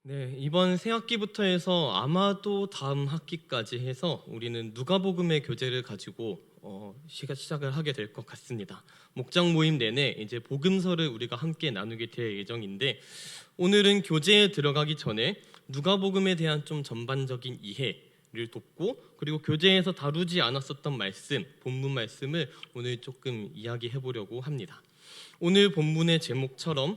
네, 이번 새 학기부터 해서 아마도 다음 학기까지 해서 우리는 누가복음의 교재를 가지고 시작을 하게 될 것 같습니다. 목장 모임 내내 이제 복음서를 우리가 함께 나누게 될 예정인데, 오늘은 교재에 들어가기 전에 누가복음에 대한 좀 전반적인 이해를 돕고, 그리고 교재에서 다루지 않았었던 말씀, 본문 말씀을 오늘 조금 이야기해 보려고 합니다. 오늘 본문의 제목처럼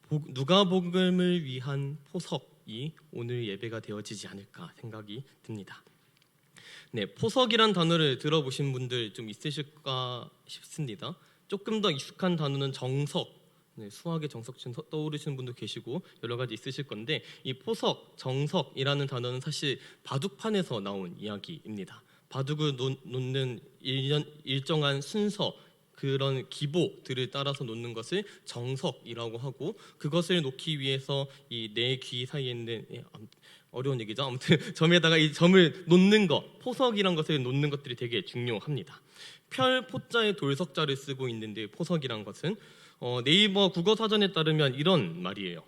누가복음을 위한 포석이 오늘 예배가 되어지지 않을까 생각이 듭니다. 네, 포석이란 단어를 들어보신 분들 좀 있으실까 싶습니다. 조금 더 익숙한 단어는 정석, 수학의 정석 떠오르시는 분도 계시고 여러 가지 있으실 건데, 이 포석, 정석이라는 단어는 사실 바둑판에서 나온 이야기입니다. 바둑을 놓는 일정한 순서, 그런 기보들을 따라서 놓는 것을 정석이라고 하고, 그것을 놓기 위해서 이 네 귀 사이에 있는 어려운 얘기죠. 아무튼 점에다가 이 점을 놓는 것, 포석이란 것을 놓는 것들이 되게 중요합니다. 펼 포자의 돌석자를 쓰고 있는데, 포석이란 것은 네이버 국어사전에 따르면 이런 말이에요.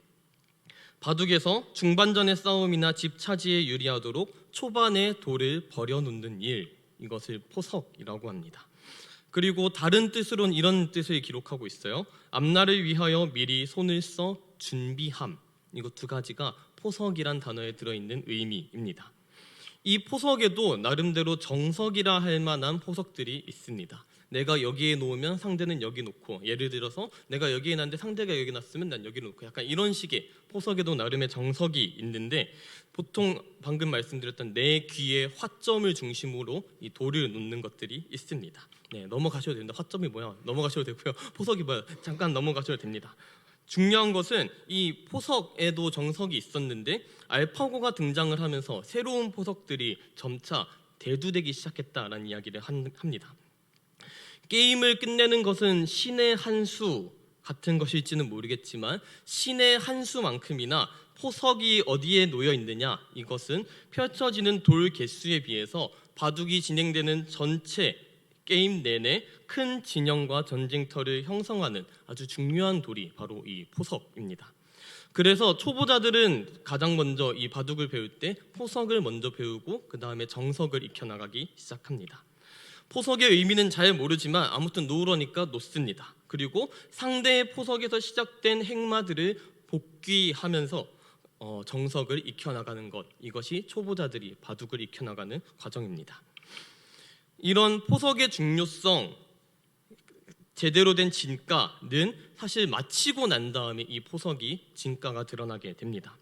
바둑에서 중반전의 싸움이나 집 차지에 유리하도록 초반에 돌을 버려놓는 일, 이것을 포석이라고 합니다. 그리고 다른 뜻으로는 이런 뜻을 기록하고 있어요. 앞날을 위하여 미리 손을 써 준비함. 이거 두 가지가 포석이란 단어에 들어있는 의미입니다. 이 포석에도 나름대로 정석이라 할 만한 포석들이 있습니다. 내가 여기에 놓으면 상대는 여기 놓고, 예를 들어서 내가 여기에 놨는데 상대가 여기 놨으면 난 여기 놓고, 약간 이런 식의 포석에도 나름의 정석이 있는데, 보통 방금 말씀드렸던 내 귀에 화점을 중심으로 이 돌을 놓는 것들이 있습니다. 네, 넘어가셔도 됩니다. 화점이 뭐야? 넘어가셔도 되고요. 포석이 뭐야? 잠깐 넘어가셔도 됩니다. 중요한 것은 이 포석에도 정석이 있었는데, 알파고가 등장을 하면서 새로운 포석들이 점차 대두되기 시작했다라는 이야기를 합니다. 게임을 끝내는 것은 신의 한 수 같은 것일지는 모르겠지만, 신의 한 수만큼이나 포석이 어디에 놓여 있느냐, 이것은 펼쳐지는 돌 개수에 비해서 바둑이 진행되는 전체 게임 내내 큰 진영과 전쟁터를 형성하는 아주 중요한 돌이 바로 이 포석입니다. 그래서 초보자들은 가장 먼저 이 바둑을 배울 때 포석을 먼저 배우고 그 다음에 정석을 익혀나가기 시작합니다. 포석의 의미는 잘 모르지만 아무튼 놓으려니까 놓습니다. 그리고 상대의 포석에서 시작된 행마들을 복귀하면서 정석을 익혀나가는 것, 이것이 초보자들이 바둑을 익혀나가는 과정입니다. 이런 포석의 중요성, 제대로 된 진가는 사실 마치고 난 다음에 이 포석이 진가가 드러나게 됩니다.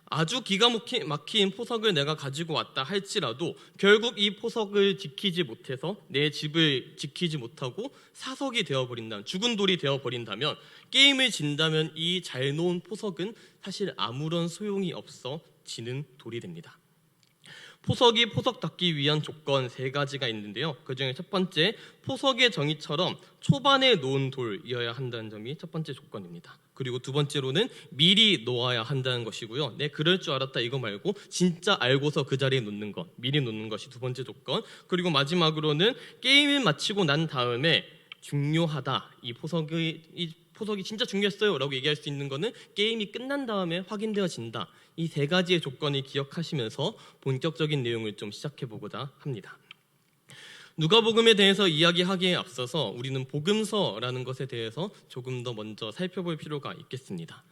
아주 기가 막힌 포석을 내가 가지고 왔다 할지라도 결국 이 포석을 지키지 못해서 내 집을 지키지 못하고 사석이 되어버린다면, 죽은 돌이 되어버린다면, 게임을 진다면 이 잘 놓은 포석은 사실 아무런 소용이 없어 지는 돌이 됩니다. 포석이 포석답기 위한 조건 세 가지가 있는데요. 그중에 첫 번째, 포석의 정의처럼 초반에 놓은 돌이어야 한다는 점이 첫 번째 조건입니다. 그리고 두 번째로는 미리 놓아야 한다는 것이고요. 네, 그럴 줄 알았다 이거 말고 진짜 알고서 그 자리에 놓는 것, 미리 놓는 것이 두 번째 조건. 그리고 마지막으로는 게임을 마치고 난 다음에 중요하다, 이 포석이 진짜 중요했어요 라고 얘기할 수 있는 거는 게임이 끝난 다음에 확인되어진다. 이 세 가지의 조건을 기억하시면서 본격적인 내용을 좀 시작해 보고자 합니다. 누가복음에 대해서 이야기하기에 앞서서 우리는 복음서라는 것에 대해서 조금 더 먼저 살펴볼 필요가 있겠습니다.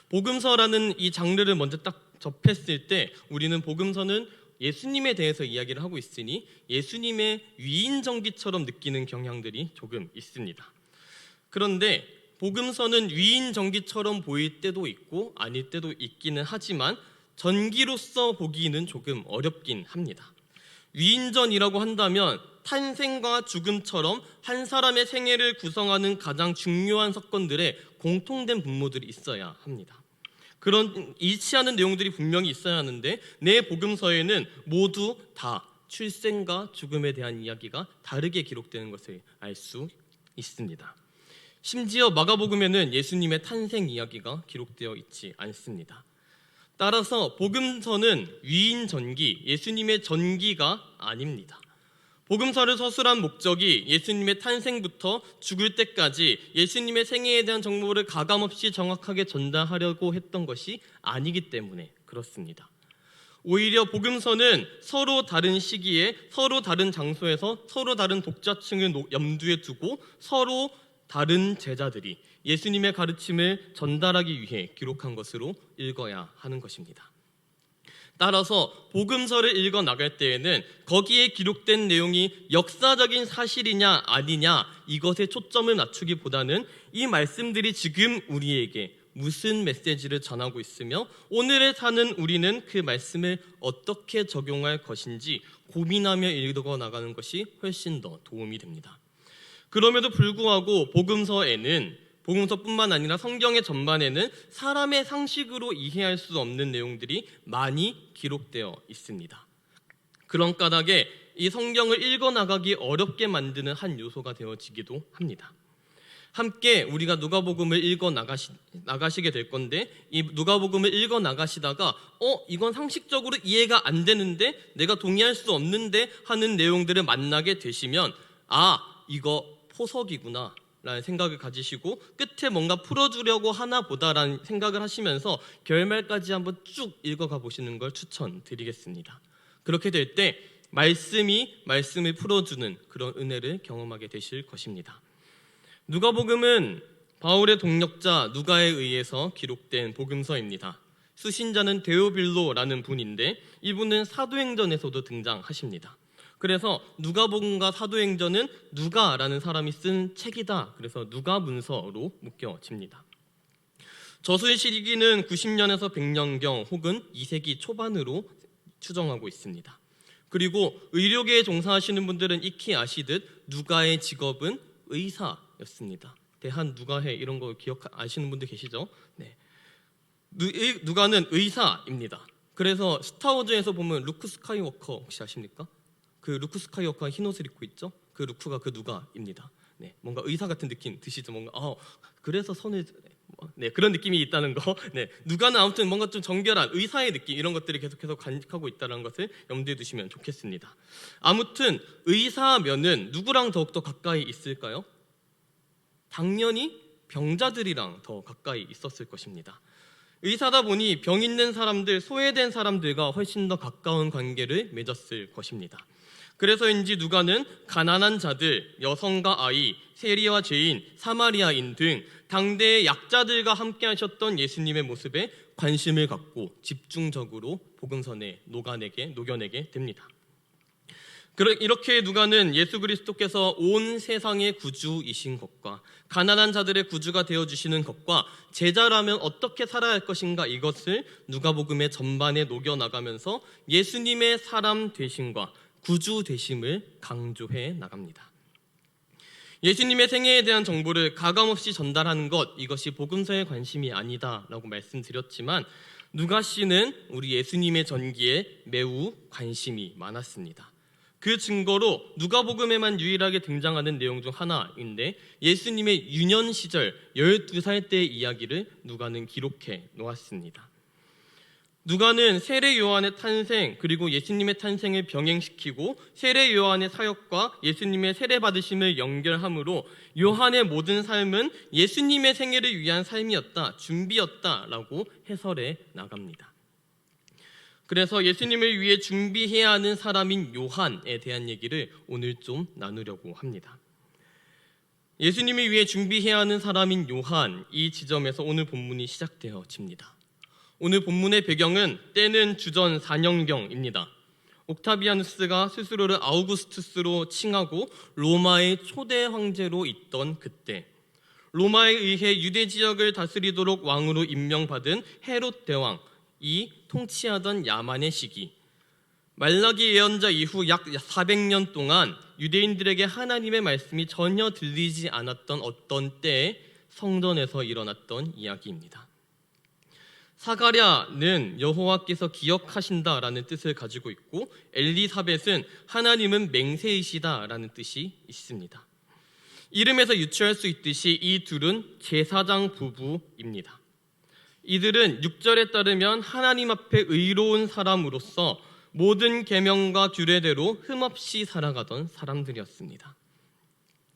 복음서라는 이 장르를 먼저 딱 접했을 때 우리는 복음서는 예수님에 대해서 이야기를 하고 있으니 예수님의 위인전기처럼 느끼는 경향들이 조금 있습니다. 그런데 복음서는 위인전기처럼 보일 때도 있고 아닐 때도 있기는 하지만 전기로서 보기는 조금 어렵긴 합니다. 위인전이라고 한다면 탄생과 죽음처럼 한 사람의 생애를 구성하는 가장 중요한 사건들에 공통된 분모들이 있어야 합니다. 그런 일치하는 내용들이 분명히 있어야 하는데, 내 복음서에는 모두 다 출생과 죽음에 대한 이야기가 다르게 기록되는 것을 알 수 있습니다. 심지어 마가복음에는 예수님의 탄생 이야기가 기록되어 있지 않습니다. 따라서 복음서는 위인전기, 예수님의 전기가 아닙니다. 복음서를 서술한 목적이 예수님의 탄생부터 죽을 때까지 예수님의 생애에 대한 정보를 가감없이 정확하게 전달하려고 했던 것이 아니기 때문에 그렇습니다. 오히려 복음서는 서로 다른 시기에 서로 다른 장소에서 서로 다른 독자층을 염두에 두고 서로 다른 제자들이 예수님의 가르침을 전달하기 위해 기록한 것으로 읽어야 하는 것입니다. 따라서 복음서를 읽어 나갈 때에는 거기에 기록된 내용이 역사적인 사실이냐 아니냐 이것에 초점을 맞추기보다는 이 말씀들이 지금 우리에게 무슨 메시지를 전하고 있으며 오늘에 사는 우리는 그 말씀을 어떻게 적용할 것인지 고민하며 읽어 나가는 것이 훨씬 더 도움이 됩니다. 그럼에도 불구하고 복음서뿐만 아니라 성경의 전반에는 사람의 상식으로 이해할 수 없는 내용들이 많이 기록되어 있습니다. 그런 까닭에 이 성경을 읽어 나가기 어렵게 만드는 한 요소가 되어지기도 합니다. 함께 우리가 누가복음을 읽어 나가시게 될 건데 이 누가복음을 읽어 나가시다가 이건 상식적으로 이해가 안 되는데 내가 동의할 수 없는데 하는 내용들을 만나게 되시면 이거 포석이구나 라는 생각을 가지시고 끝에 뭔가 풀어주려고 하나 보다라는 생각을 하시면서 결말까지 한번 쭉 읽어가 보시는 걸 추천드리겠습니다. 그렇게 될 때 말씀을 풀어주는 그런 은혜를 경험하게 되실 것입니다. 누가복음은 바울의 동력자 누가에 의해서 기록된 복음서입니다. 수신자는 데오빌로라는 분인데 이분은 사도행전에서도 등장하십니다. 그래서 누가복음과 사도행전은 누가라는 사람이 쓴 책이다. 그래서 누가문서로 묶여집니다. 저술 시기는 90년에서 100년경 혹은 2세기 초반으로 추정하고 있습니다. 그리고 의료계에 종사하시는 분들은 익히 아시듯 누가의 직업은 의사였습니다. 대한 누가해 이런 거 아시는 분들 계시죠? 네. 누가는 의사입니다. 그래서 스타워즈에서 보면 루크 스카이워커 혹시 아십니까? 그 루크 스카이워커가 흰 옷을 입고 있죠? 그 루크가 그 누가입니다. 네, 뭔가 의사 같은 느낌 드시죠? 뭔가 그래서 선을 그런 느낌이 있다는 거. 네, 누가는 아무튼 뭔가 좀 정결한 의사의 느낌 이런 것들이 계속해서 간직하고 있다는 것을 염두에 두시면 좋겠습니다. 아무튼 의사면은 누구랑 더욱더 가까이 있을까요? 당연히 병자들이랑 더 가까이 있었을 것입니다. 의사다 보니 병 있는 사람들, 소외된 사람들과 훨씬 더 가까운 관계를 맺었을 것입니다. 그래서인지 누가는 가난한 자들, 여성과 아이, 세리와 죄인, 사마리아인 등 당대의 약자들과 함께 하셨던 예수님의 모습에 관심을 갖고 집중적으로 복음서에 녹여내게 됩니다. 이렇게 누가는 예수 그리스도께서 온 세상의 구주이신 것과 가난한 자들의 구주가 되어주시는 것과 제자라면 어떻게 살아야 할 것인가 이것을 누가복음의 전반에 녹여나가면서 예수님의 사람 되심과 구주 되심을 강조해 나갑니다. 예수님의 생애에 대한 정보를 가감없이 전달하는 것 이것이 복음서의 관심이 아니다라고 말씀드렸지만 누가 씨는 우리 예수님의 전기에 매우 관심이 많았습니다. 그 증거로 누가복음에만 유일하게 등장하는 내용 중 하나인데 예수님의 유년 시절 12살 때의 이야기를 누가는 기록해 놓았습니다. 누가는 세례 요한의 탄생 그리고 예수님의 탄생을 병행시키고 세례 요한의 사역과 예수님의 세례 받으심을 연결함으로 요한의 모든 삶은 예수님의 생애를 위한 삶이었다, 준비였다라고 해설해 나갑니다. 그래서 예수님을 위해 준비해야 하는 사람인 요한에 대한 얘기를 오늘 좀 나누려고 합니다. 예수님을 위해 준비해야 하는 사람인 요한, 이 지점에서 오늘 본문이 시작되어집니다. 오늘 본문의 배경은 때는 주전 4년경입니다. 옥타비아누스가 스스로를 아우구스투스로 칭하고 로마의 초대 황제로 있던 그때 로마에 의해 유대 지역을 다스리도록 왕으로 임명받은 헤롯 대왕이 통치하던 야만의 시기 말라기 예언자 이후 약 400년 동안 유대인들에게 하나님의 말씀이 전혀 들리지 않았던 어떤 때에 성전에서 일어났던 이야기입니다. 사가랴는 여호와께서 기억하신다라는 뜻을 가지고 있고 엘리사벳은 하나님은 맹세이시다라는 뜻이 있습니다. 이름에서 유추할 수 있듯이 이 둘은 제사장 부부입니다. 이들은 6절에 따르면 하나님 앞에 의로운 사람으로서 모든 계명과 규례대로 흠없이 살아가던 사람들이었습니다.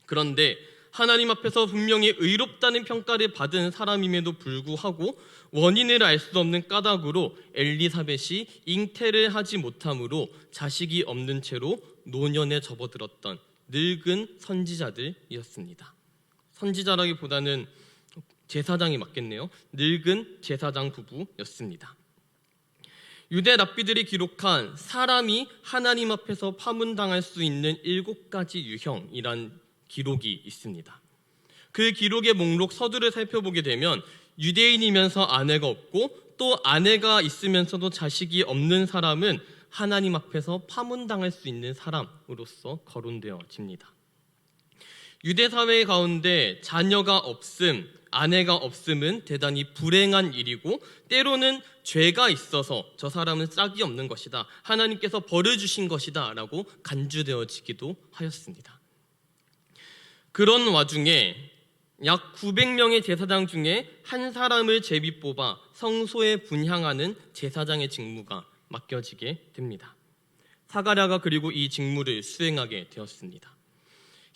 그런데 하나님 앞에서 분명히 의롭다는 평가를 받은 사람임에도 불구하고 원인을 알 수 없는 까닭으로 엘리사벳이 잉태를 하지 못함으로 자식이 없는 채로 노년에 접어들었던 늙은 선지자들이었습니다. 선지자라기보다는 제사장이 맞겠네요. 늙은 제사장 부부였습니다. 유대 랍비들이 기록한 사람이 하나님 앞에서 파문당할 수 있는 7가지 유형이란 기록이 있습니다. 그 기록의 목록 서두를 살펴보게 되면 유대인이면서 아내가 없고 또 아내가 있으면서도 자식이 없는 사람은 하나님 앞에서 파문당할 수 있는 사람으로서 거론되어집니다. 유대 사회 가운데 자녀가 없음, 아내가 없음은 대단히 불행한 일이고 때로는 죄가 있어서 저 사람은 짝이 없는 것이다, 하나님께서 벌을 주신 것이다 라고 간주되어지기도 하였습니다. 그런 와중에 약 900명의 제사장 중에 한 사람을 제비 뽑아 성소에 분향하는 제사장의 직무가 맡겨지게 됩니다. 사가랴가 그리고 이 직무를 수행하게 되었습니다.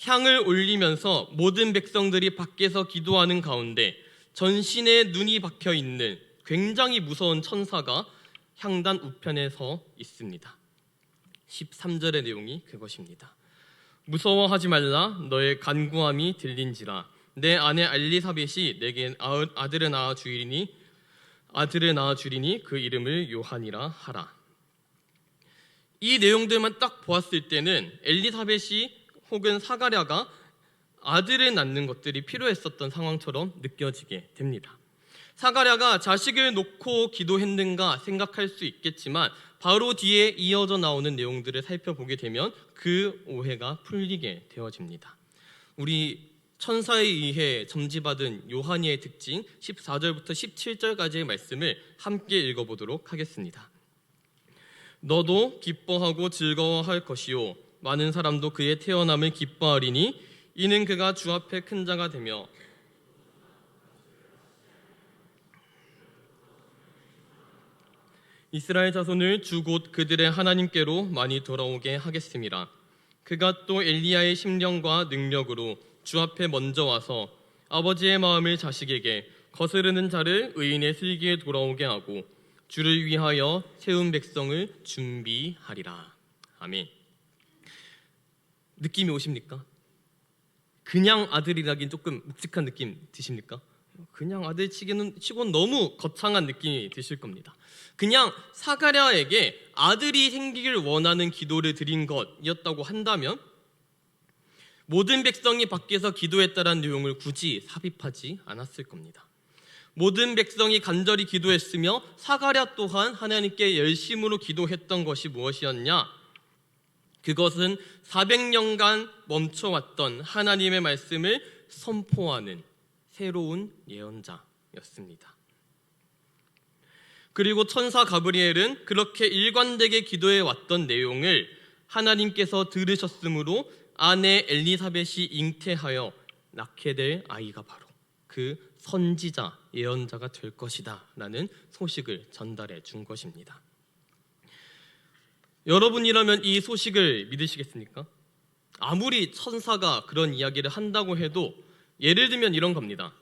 향을 올리면서 모든 백성들이 밖에서 기도하는 가운데 전신에 눈이 박혀 있는 굉장히 무서운 천사가 향단 우편에 서 있습니다. 13절의 내용이 그것입니다. 무서워하지 말라, 너의 간구함이 들린지라. 내 아내 엘리사벳이 내게 아들을 낳아 주리니 그 이름을 요한이라 하라. 이 내용들만 딱 보았을 때는 엘리사벳이 혹은 사가랴가 아들을 낳는 것들이 필요했었던 상황처럼 느껴지게 됩니다. 사가랴가 자식을 놓고 기도했는가 생각할 수 있겠지만 바로 뒤에 이어져 나오는 내용들을 살펴보게 되면 그 오해가 풀리게 되어집니다. 우리 천사에 의해 점지받은 요한이의 특징 14절부터 17절까지의 말씀을 함께 읽어보도록 하겠습니다. 너도 기뻐하고 즐거워할 것이요 많은 사람도 그의 태어남을 기뻐하리니 이는 그가 주 앞에 큰 자가 되며 이스라엘 자손을 주 곧 그들의 하나님께로 많이 돌아오게 하겠습니다. 그가 또 엘리야의 심령과 능력으로 주 앞에 먼저 와서 아버지의 마음을 자식에게 거스르는 자를 의인의 슬기에 돌아오게 하고 주를 위하여 세운 백성을 준비하리라. 아멘. 느낌이 오십니까? 그냥 아들이라긴 조금 묵직한 느낌 드십니까? 그냥 아들 치고는 너무 거창한 느낌이 드실 겁니다. 그냥 사가랴에게 아들이 생기길 원하는 기도를 드린 것이었다고 한다면 모든 백성이 밖에서 기도했다는 내용을 굳이 삽입하지 않았을 겁니다. 모든 백성이 간절히 기도했으며 사가랴 또한 하나님께 열심으로 기도했던 것이 무엇이었냐? 그것은 400년간 멈춰왔던 하나님의 말씀을 선포하는 새로운 예언자였습니다. 그리고 천사 가브리엘은 그렇게 일관되게 기도해 왔던 내용을 하나님께서 들으셨으므로 아내 엘리사벳이 잉태하여 낳게 될 아이가 바로 그 선지자 예언자가 될 것이다 라는 소식을 전달해 준 것입니다. 여러분이라면 이 소식을 믿으시겠습니까? 아무리 천사가 그런 이야기를 한다고 해도 예를 들면 이런 겁니다.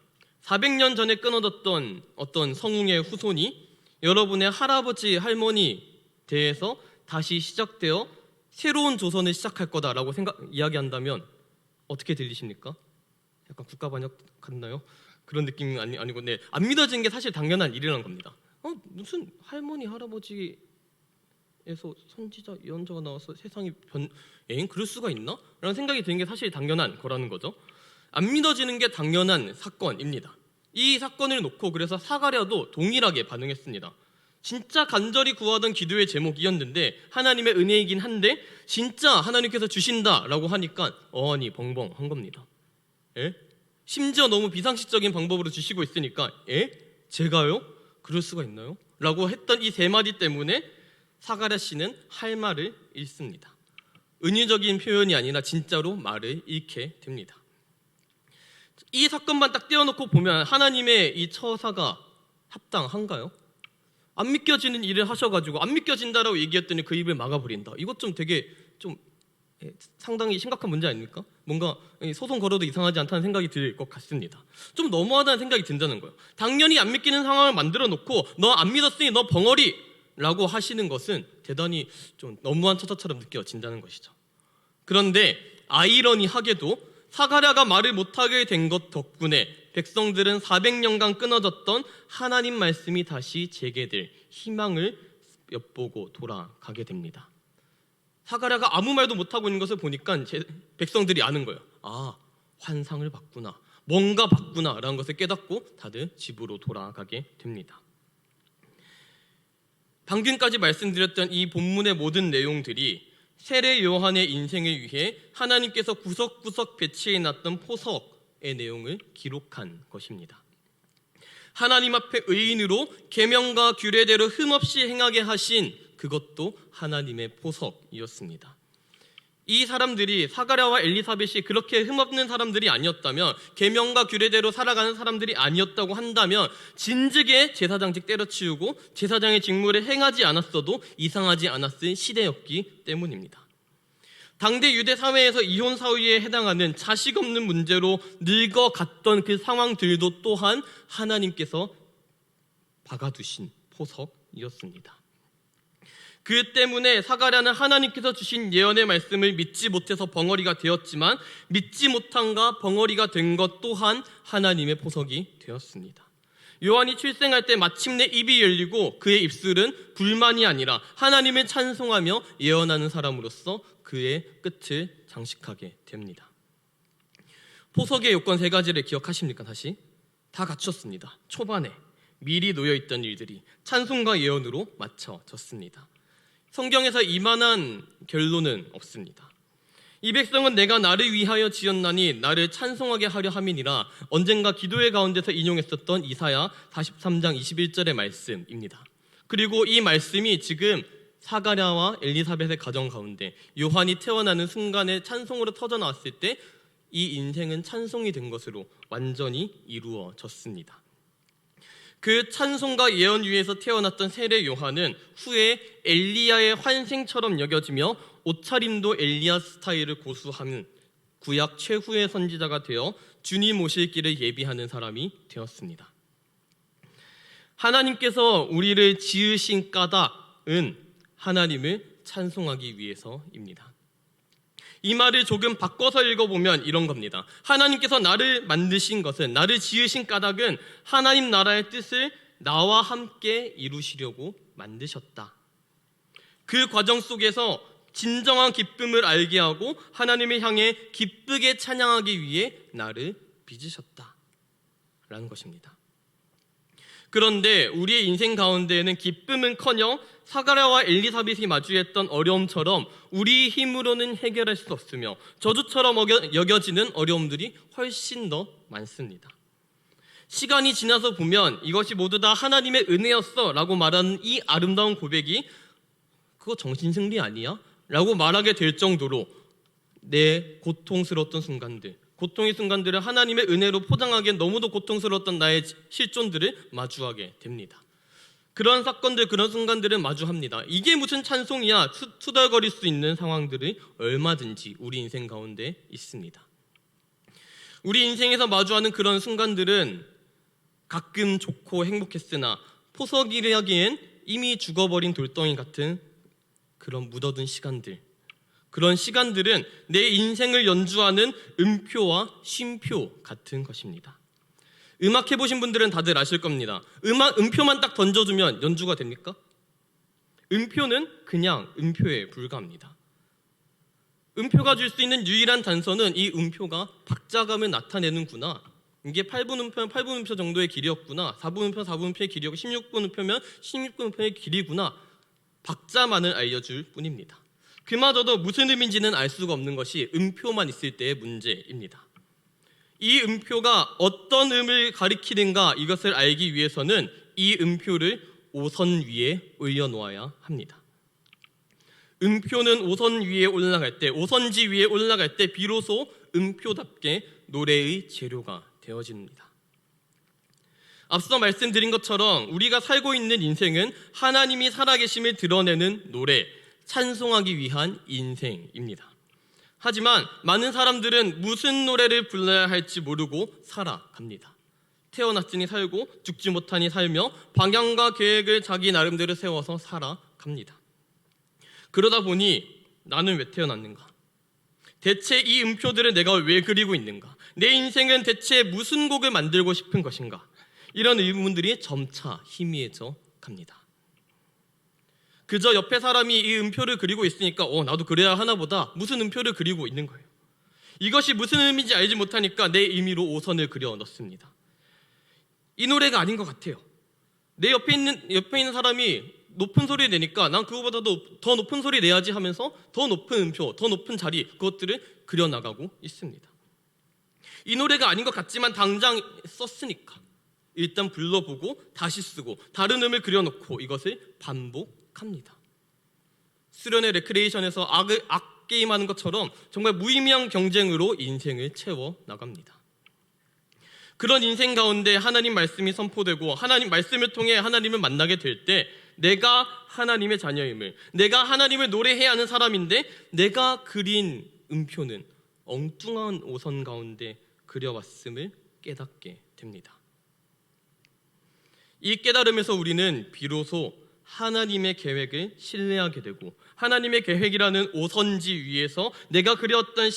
400년 전에 끊어졌던 어떤 성웅의 후손이 여러분의 할아버지, 할머니 대해서 다시 시작되어 새로운 조선을 시작할 거다라고 이야기한다면 어떻게 들리십니까? 약간 국가반역 같나요? 그런 느낌이 아니고 안 믿어지는 게 사실 당연한 일이라는 겁니다. 무슨 할머니, 할아버지에서 선지자, 예언자가 나와서 세상이 그럴 수가 있나? 라는 생각이 드는 게 사실 당연한 거라는 거죠. 안 믿어지는 게 당연한 사건입니다. 이 사건을 놓고 그래서 사가랴도 동일하게 반응했습니다. 진짜 간절히 구하던 기도의 제목이었는데 하나님의 은혜이긴 한데 진짜 하나님께서 주신다라고 하니까 어안이 벙벙한 겁니다. 심지어 너무 비상식적인 방법으로 주시고 있으니까 제가요? 그럴 수가 있나요? 라고 했던 이 세 마디 때문에 사가랴 씨는 할 말을 잃습니다. 은유적인 표현이 아니라 진짜로 말을 잃게 됩니다. 이 사건만 딱 떼어놓고 보면 하나님의 이 처사가 합당한가요? 안 믿겨지는 일을 하셔가지고 안 믿겨진다라고 얘기했더니 그 입을 막아버린다. 이것 좀 되게 좀 상당히 심각한 문제 아닙니까? 뭔가 소송 걸어도 이상하지 않다는 생각이 들 것 같습니다. 좀 너무하다는 생각이 든다는 거예요. 당연히 안 믿기는 상황을 만들어 놓고 너 안 믿었으니 너 벙어리 라고 하시는 것은 대단히 좀 너무한 처사처럼 느껴진다는 것이죠. 그런데 아이러니하게도 사가랴가 말을 못하게 된 것 덕분에 백성들은 400년간 끊어졌던 하나님 말씀이 다시 재개될 희망을 엿보고 돌아가게 됩니다. 사가랴가 아무 말도 못하고 있는 것을 보니까 백성들이 아는 거예요. 아, 환상을 봤구나, 뭔가 봤구나 라는 것을 깨닫고 다들 집으로 돌아가게 됩니다. 방금까지 말씀드렸던 이 본문의 모든 내용들이 세례 요한의 인생을 위해 하나님께서 구석구석 배치해놨던 포석의 내용을 기록한 것입니다. 하나님 앞에 의인으로 계명과 규례대로 흠없이 행하게 하신 그것도 하나님의 포석이었습니다. 이 사람들이 사가랴와 엘리사벳이 그렇게 흠없는 사람들이 아니었다면, 계명과 규례대로 살아가는 사람들이 아니었다고 한다면 진즉에 제사장직 때려치우고 제사장의 직무를 행하지 않았어도 이상하지 않았을 시대였기 때문입니다. 당대 유대 사회에서 이혼 사유에 해당하는 자식 없는 문제로 늙어갔던 그 상황들도 또한 하나님께서 박아두신 포석이었습니다. 그 때문에 사가랴는 하나님께서 주신 예언의 말씀을 믿지 못해서 벙어리가 되었지만, 믿지 못한가 벙어리가 된 것 또한 하나님의 포석이 되었습니다. 요한이 출생할 때 마침내 입이 열리고 그의 입술은 불만이 아니라 하나님을 찬송하며 예언하는 사람으로서 그의 끝을 장식하게 됩니다. 포석의 요건 3가지를 기억하십니까? 다시 다 갖췄습니다. 초반에 미리 놓여있던 일들이 찬송과 예언으로 맞춰졌습니다. 성경에서 이만한 결론은 없습니다. 이 백성은 내가 나를 위하여 지었나니 나를 찬송하게 하려 함이니라, 언젠가 기도회 가운데서 인용했었던 이사야 43장 21절의 말씀입니다. 그리고 이 말씀이 지금 사가랴와 엘리사벳의 가정 가운데 요한이 태어나는 순간에 찬송으로 터져나왔을 때 이 인생은 찬송이 된 것으로 완전히 이루어졌습니다. 그 찬송과 예언 위에서 태어났던 세례 요한은 후에 엘리야의 환생처럼 여겨지며 옷차림도 엘리야 스타일을 고수하는 구약 최후의 선지자가 되어 주님 오실 길을 예비하는 사람이 되었습니다. 하나님께서 우리를 지으신 까닭은 하나님을 찬송하기 위해서입니다. 이 말을 조금 바꿔서 읽어보면 이런 겁니다. 하나님께서 나를 만드신 것은, 나를 지으신 까닭은 하나님 나라의 뜻을 나와 함께 이루시려고 만드셨다. 그 과정 속에서 진정한 기쁨을 알게 하고 하나님을 향해 기쁘게 찬양하기 위해 나를 빚으셨다 라는 것입니다. 그런데 우리의 인생 가운데에는 기쁨은커녕 사가랴와 엘리사벳이 마주했던 어려움처럼 우리 힘으로는 해결할 수 없으며 저주처럼 여겨지는 어려움들이 훨씬 더 많습니다. 시간이 지나서 보면 이것이 모두 다 하나님의 은혜였어 라고 말하는 이 아름다운 고백이 그거 정신승리 아니야? 라고 말하게 될 정도로 내 고통스러웠던 순간들, 고통의 순간들을 하나님의 은혜로 포장하기엔 너무도 고통스러웠던 나의 실존들을 마주하게 됩니다. 그런 사건들, 그런 순간들을 마주합니다. 이게 무슨 찬송이야? 투덜거릴 수 있는 상황들이 얼마든지 우리 인생 가운데 있습니다. 우리 인생에서 마주하는 그런 순간들은 가끔 좋고 행복했으나 포석이라기엔 이미 죽어버린 돌덩이 같은 그런 묻어둔 시간들, 그런 시간들은 내 인생을 연주하는 음표와 쉼표 같은 것입니다. 음악 해보신 분들은 다들 아실 겁니다. 음표만 딱 던져주면 연주가 됩니까? 음표는 그냥 음표에 불과합니다. 음표가 줄 수 있는 유일한 단서는 이 음표가 박자감을 나타내는구나, 이게 8분 음표면 8분 음표 정도의 길이였구나, 4분 음표 4분 음표의 길이였고 16분 음표면 16분 음표의 길이구나, 박자만을 알려줄 뿐입니다. 그마저도 무슨 의미인지는 알 수가 없는 것이 음표만 있을 때의 문제입니다. 이 음표가 어떤 음을 가리키는가, 이것을 알기 위해서는 이 음표를 오선 위에 올려놓아야 합니다. 음표는 오선 위에 올라갈 때, 오선지 위에 올라갈 때 비로소 음표답게 노래의 재료가 되어집니다. 앞서 말씀드린 것처럼 우리가 살고 있는 인생은 하나님이 살아계심을 드러내는 노래, 찬송하기 위한 인생입니다. 하지만 많은 사람들은 무슨 노래를 불러야 할지 모르고 살아갑니다. 태어났으니 살고 죽지 못하니 살며 방향과 계획을 자기 나름대로 세워서 살아갑니다. 그러다 보니 나는 왜 태어났는가? 대체 이 음표들을 내가 왜 그리고 있는가? 내 인생은 대체 무슨 곡을 만들고 싶은 것인가? 이런 의문들이 점차 희미해져 갑니다. 그저 옆에 사람이 이 음표를 그리고 있으니까 나도 그래야 하나 보다 무슨 음표를 그리고 있는 거예요. 이것이 무슨 의미인지 알지 못하니까 내 의미로 오선을 그려 넣습니다. 이 노래가 아닌 것 같아요. 내 옆에 있는 사람이 높은 소리 내니까 난 그거보다도 더 높은 소리 내야지 하면서 더 높은 음표, 더 높은 자리 그것들을 그려나가고 있습니다. 이 노래가 아닌 것 같지만 당장 썼으니까 일단 불러보고 다시 쓰고 다른 음을 그려놓고 이것을 반복합니다. 수련회 레크레이션에서 악 게임하는 것처럼 정말 무의미한 경쟁으로 인생을 채워나갑니다. 그런 인생 가운데 하나님 말씀이 선포되고 하나님 말씀을 통해 하나님을 만나게 될 때 내가 하나님의 자녀임을, 내가 하나님을 노래해야 하는 사람인데 내가 그린 음표는 엉뚱한 오선 가운데 그려왔음을 깨닫게 됩니다. 이 깨달음에서 우리는 비로소 하나님의 계획을 신뢰하게 되고 하나님의 계획이라는 오선지 위에서 내가 그렸던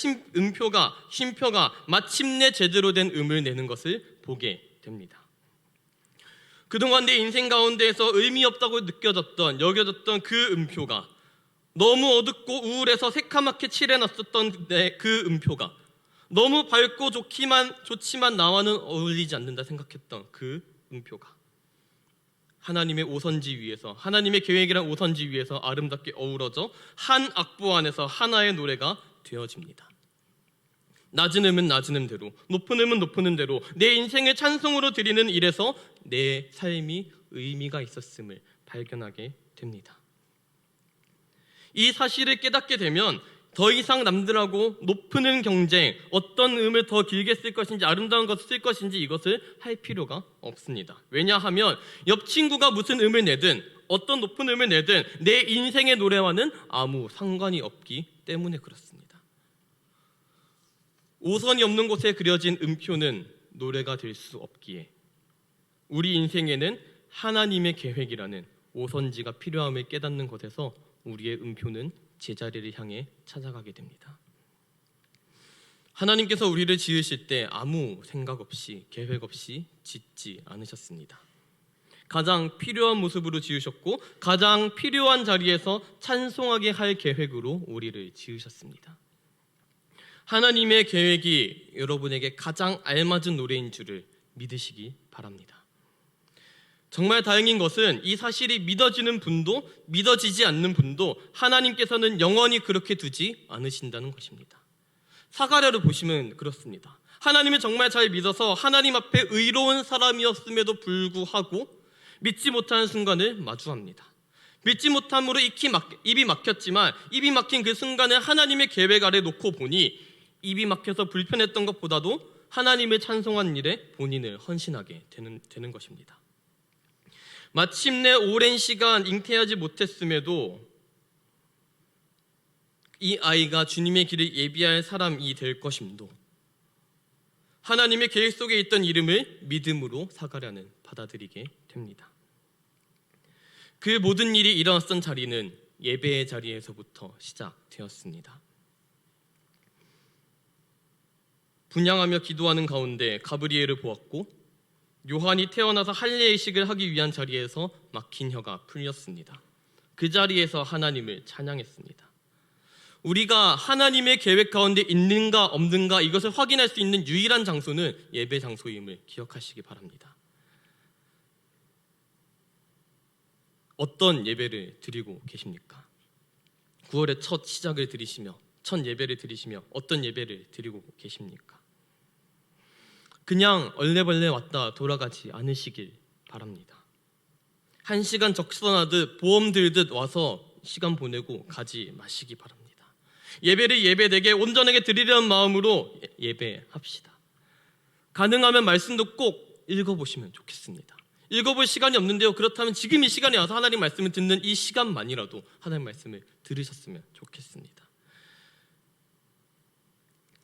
쉼표가 마침내 제대로 된 음을 내는 것을 보게 됩니다. 그동안 내 인생 가운데에서 의미 없다고 여겨졌던 그 음표가 너무 어둡고 우울해서 새카맣게 칠해놨었던 그 음표가 너무 밝고 좋지만 나와는 어울리지 않는다 생각했던 그 음표가 하나님의 오선지 위에서 하나님의 계획이란 오선지 위에서 아름답게 어우러져 한 악보 안에서 하나의 노래가 되어집니다. 낮은 음은 낮은 음대로, 높은 음은 높은 음대로 내 인생을 찬송으로 드리는 일에서 내 삶이 의미가 있었음을 발견하게 됩니다. 이 사실을 깨닫게 되면 더 이상 남들하고 높은 음 경쟁, 어떤 음을 더 길게 쓸 것인지 아름다운 것을 쓸 것인지 이것을 할 필요가 없습니다. 왜냐하면 옆 친구가 무슨 음을 내든 어떤 높은 음을 내든 내 인생의 노래와는 아무 상관이 없기 때문에 그렇습니다. 오선이 없는 곳에 그려진 음표는 노래가 될 수 없기에 우리 인생에는 하나님의 계획이라는 오선지가 필요함을 깨닫는 것에서 우리의 음표는 제자리를 향해 찾아가게 됩니다. 하나님께서 우리를 지으실 때 아무 생각 없이 계획 없이 짓지 않으셨습니다. 가장 필요한 모습으로 지으셨고 가장 필요한 자리에서 찬송하게 할 계획으로 우리를 지으셨습니다. 하나님의 계획이 여러분에게 가장 알맞은 노래인 줄을 믿으시기 바랍니다. 정말 다행인 것은 이 사실이 믿어지는 분도 믿어지지 않는 분도 하나님께서는 영원히 그렇게 두지 않으신다는 것입니다. 사가랴를 보시면 그렇습니다. 하나님을 정말 잘 믿어서 하나님 앞에 의로운 사람이었음에도 불구하고 믿지 못하는 순간을 마주합니다. 믿지 못함으로 입이 막혔지만 입이 막힌 그 순간을 하나님의 계획 아래 놓고 보니 입이 막혀서 불편했던 것보다도 하나님을 찬송한 일에 본인을 헌신하게 되는 것입니다. 마침내 오랜 시간 잉태하지 못했음에도 이 아이가 주님의 길을 예비할 사람이 될 것임도 하나님의 계획 속에 있던 이름을 믿음으로 사가랴는 받아들이게 됩니다. 그 모든 일이 일어났던 자리는 예배의 자리에서부터 시작되었습니다. 분향하며 기도하는 가운데 가브리엘을 보았고 요한이 태어나서 할례의식을 하기 위한 자리에서 막힌 혀가 풀렸습니다. 그 자리에서 하나님을 찬양했습니다. 우리가 하나님의 계획 가운데 있는가 없는가 이것을 확인할 수 있는 유일한 장소는 예배 장소임을 기억하시기 바랍니다. 어떤 예배를 드리고 계십니까? 9월의 첫 시작을 드리시며 첫 예배를 드리시며 어떤 예배를 드리고 계십니까? 그냥 얼레벌레 왔다 돌아가지 않으시길 바랍니다. 1시간 적선하듯 보험 들듯 와서 시간 보내고 가지 마시기 바랍니다. 예배를 예배되게 온전하게 드리려는 마음으로 예배합시다. 가능하면 말씀도 꼭 읽어보시면 좋겠습니다. 읽어볼 시간이 없는데요, 그렇다면 지금 이 시간에 와서 하나님 말씀을 듣는 이 시간만이라도 하나님 말씀을 들으셨으면 좋겠습니다.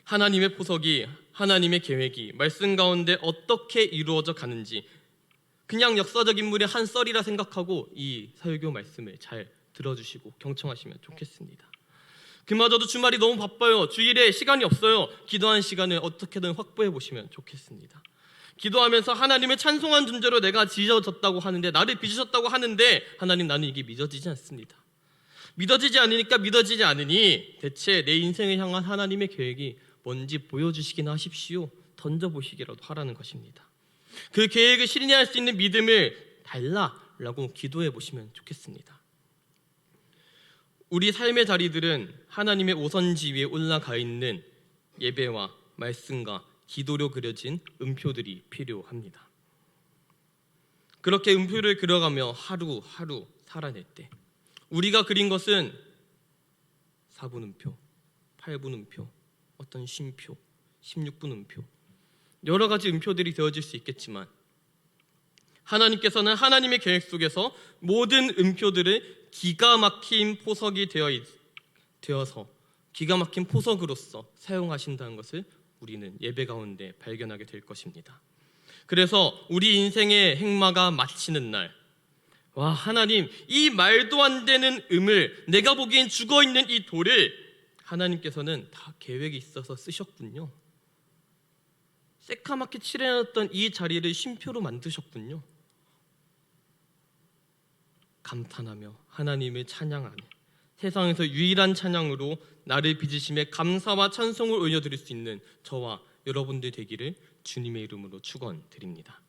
하나님의 포석이, 하나님의 계획이 말씀 가운데 어떻게 이루어져 가는지 그냥 역사적 인물의 한 썰이라 생각하고 이 설교 말씀을 잘 들어주시고 경청하시면 좋겠습니다. 그마저도 주말이 너무 바빠요. 주일에 시간이 없어요. 기도하는 시간을 어떻게든 확보해 보시면 좋겠습니다. 기도하면서 하나님을 찬송한 존재로 내가 지어졌다고 하는데, 나를 빚으셨다고 하는데, 하나님, 나는 이게 믿어지지 않습니다. 믿어지지 않으니까 믿어지지 않으니 대체 내 인생을 향한 하나님의 계획이 뭔지 보여주시기나 하십시오. 던져보시기라도 하라는 것입니다. 그 계획을 실현할 수 있는 믿음을 달라라고 기도해 보시면 좋겠습니다. 우리 삶의 자리들은 하나님의 오선지 위에 올라가 있는 예배와 말씀과 기도로 그려진 음표들이 필요합니다. 그렇게 음표를 그려가며 하루하루 살아낼 때 우리가 그린 것은 4분 음표, 8분 음표, 어떤 쉼표, 16분 음표, 여러 가지 음표들이 되어질 수 있겠지만 하나님께서는 하나님의 계획 속에서 모든 음표들을 기가 막힌 포석이 되어서 기가 막힌 포석으로서 사용하신다는 것을 우리는 예배 가운데 발견하게 될 것입니다. 그래서 우리 인생의 행마가 마치는 날, 와, 하나님, 이 말도 안 되는 음을, 내가 보기엔 죽어있는 이 돌을 하나님께서는 다 계획이 있어서 쓰셨군요. 새카맣게 칠해놨던 이 자리를 쉼표로 만드셨군요. 감탄하며 하나님을 찬양하는, 세상에서 유일한 찬양으로 나를 빚으심에 감사와 찬송을 올려드릴 수 있는 저와 여러분들 되기를 주님의 이름으로 축원드립니다.